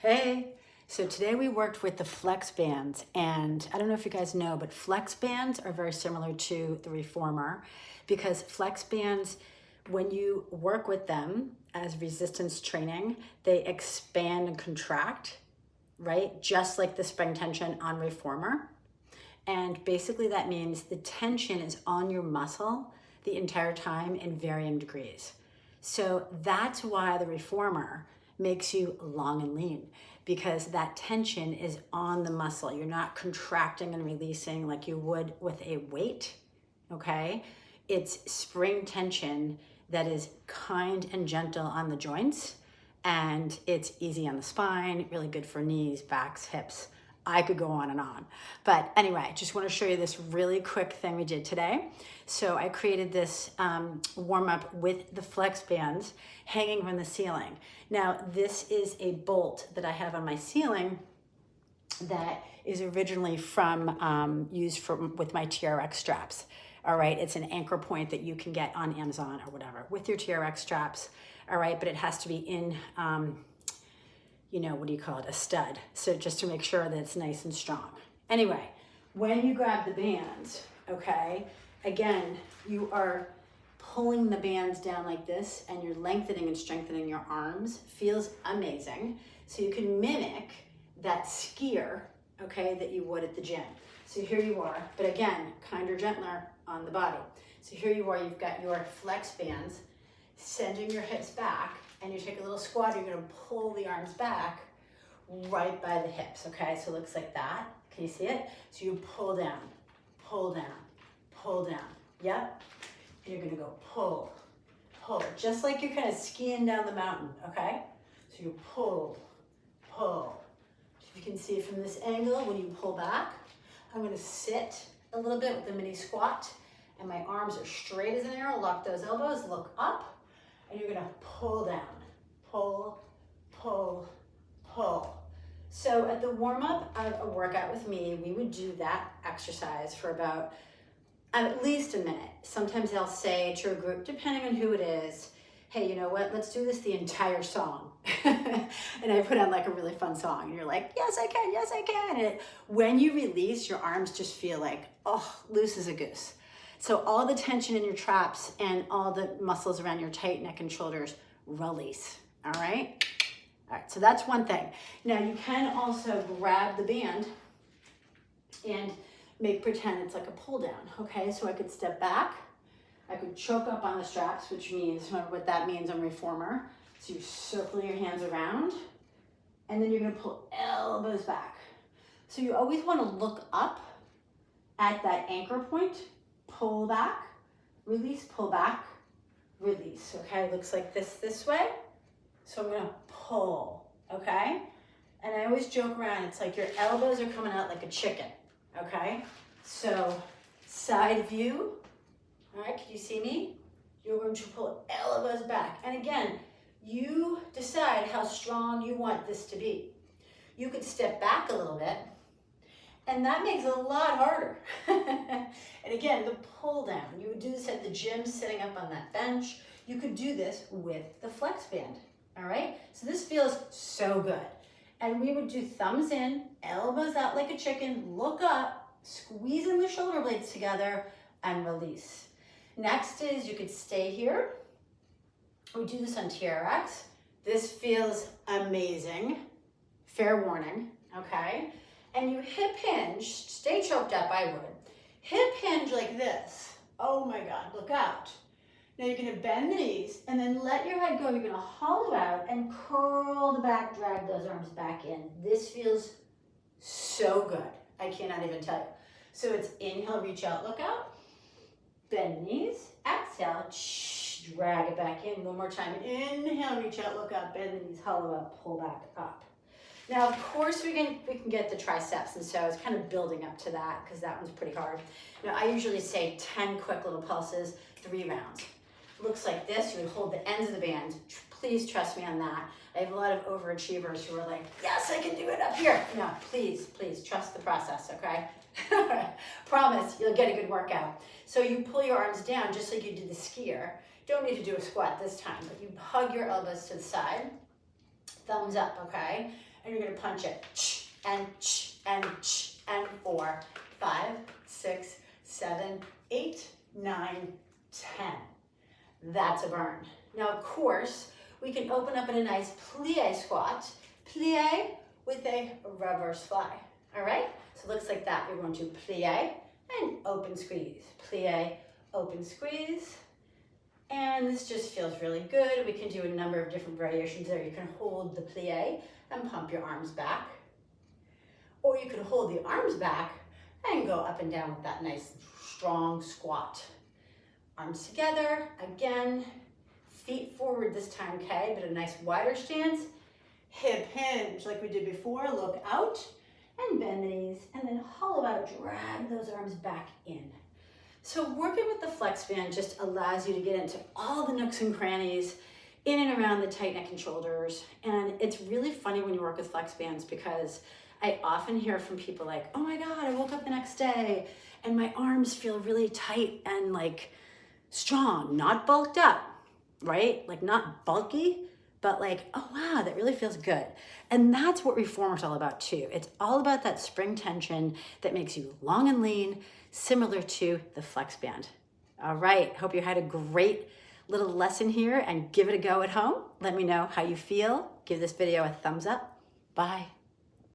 Hey, so today we worked with the flex bands, and I don't know if you guys know, but flex bands are very similar to the reformer because flex bands, when you work with them as resistance training, they expand and contract, right? Just like the spring tension on reformer. And basically that means the tension is on your muscle the entire time in varying degrees. So that's why the reformer makes you long and lean, because that tension is on the muscle. You're not contracting and releasing like you would with a weight, okay? It's spring tension that is kind and gentle on the joints, and it's easy on the spine, really good for knees, backs, hips. I could go on and on. But anyway, just want to show you this really quick thing we did today. So I created this warm up with the flex bands hanging from the ceiling. Now, this is a bolt that I have on my ceiling that is originally from used with my TRX straps. All right, it's an anchor point that you can get on Amazon or whatever with your TRX straps. All right, but it has to be in what do you call it, a stud. So just to make sure that it's nice and strong. Anyway, when you grab the bands, okay, again, you are pulling the bands down like this and you're lengthening and strengthening your arms. Feels amazing. So you can mimic that skier, okay, that you would at the gym. So here you are, but again, kinder, gentler on the body. So here you are, you've got your flex bands, sending your hips back, and you take a little squat, you're gonna pull the arms back right by the hips, okay? So it looks like that. Can you see it? So you pull down, pull down, pull down. Yep. And you're gonna go pull, pull. Just like you're kind of skiing down the mountain, okay? So you pull, pull. If you can see from this angle, when you pull back, I'm gonna sit a little bit with a mini squat, and my arms are straight as an arrow. Lock those elbows, look up. And you're gonna pull down, pull, pull, pull. So at the warm-up of a workout with me, we would do that exercise for about at least a minute. Sometimes I'll say to a group, depending on who it is, hey, you know what, let's do this the entire song. And I put on like a really fun song, and you're like, yes, I can, yes, I can. And when you release, your arms just feel like, oh, loose as a goose. So all the tension in your traps and all the muscles around your tight neck and shoulders release, all right? All right, so that's one thing. Now you can also grab the band and pretend it's like a pull down, okay? So I could step back, I could choke up on the straps, which means, remember what that means on reformer. So you circle your hands around, and then you're gonna pull elbows back. So you always wanna look up at that anchor point, pull back, release, pull back, release, okay? Looks like this way. So I'm gonna pull, okay? And I always joke around, it's like your elbows are coming out like a chicken, okay? So side view, all right, can you see me? You're going to pull elbows back. And again, you decide how strong you want this to be. You could step back a little bit, and that makes it a lot harder. And again, the pull down. You would do this at the gym, sitting up on that bench. You could do this with the flex band, all right? So this feels so good. And we would do thumbs in, elbows out like a chicken, look up, squeezing the shoulder blades together, and release. Next is you could stay here. We do this on TRX. This feels amazing. Fair warning, okay? And you hip hinge, stay choked up, I would. Hip hinge like this. Oh my God, look out. Now you're gonna bend the knees and then let your head go. You're gonna hollow out and curl the back, drag those arms back in. This feels so good. I cannot even tell you. So it's inhale, reach out, look out. Bend the knees, exhale, drag it back in. One more time. Inhale, reach out, look out, bend the knees, hollow out, pull back up. Now, of course, we can get the triceps, and so it's kind of building up to that because that one's pretty hard. Now, I usually say 10 quick little pulses, 3 rounds. Looks like this. You would hold the ends of the band. Please trust me on that. I have a lot of overachievers who are like, yes, I can do it up here. No, please trust the process, okay? Promise, you'll get a good workout. So you pull your arms down just like you did the skier. Don't need to do a squat this time, but you hug your elbows to the side. thumbs up, okay? and you're gonna punch it. And 4, 5, 6, 7, 8, 9, 10. That's a burn. Now, of course, we can open up in a nice plie squat, plie with a reverse fly. All right? So it looks like that. You're going to plie and open squeeze. Plie, open squeeze. And this just feels really good. We can do a number of different variations there. You can hold the plie and pump your arms back. Or you can hold the arms back and go up and down with that nice strong squat. Arms together, again, feet forward this time, okay? But a nice wider stance. Hip hinge like we did before, look out and bend the knees and then hollow out, drag those arms back in. So working with the flex band just allows you to get into all the nooks and crannies in and around the tight neck and shoulders. And it's really funny when you work with flex bands because I often hear from people like, oh my God, I woke up the next day and my arms feel really tight and like strong, not bulked up, right? Like not bulky, but like, oh wow, that really feels good. And that's what Reformer's all about too. It's all about that spring tension that makes you long and lean, similar to the flex band. All right, hope you had a great little lesson here and give it a go at home. Let me know how you feel. Give this video a thumbs up. Bye.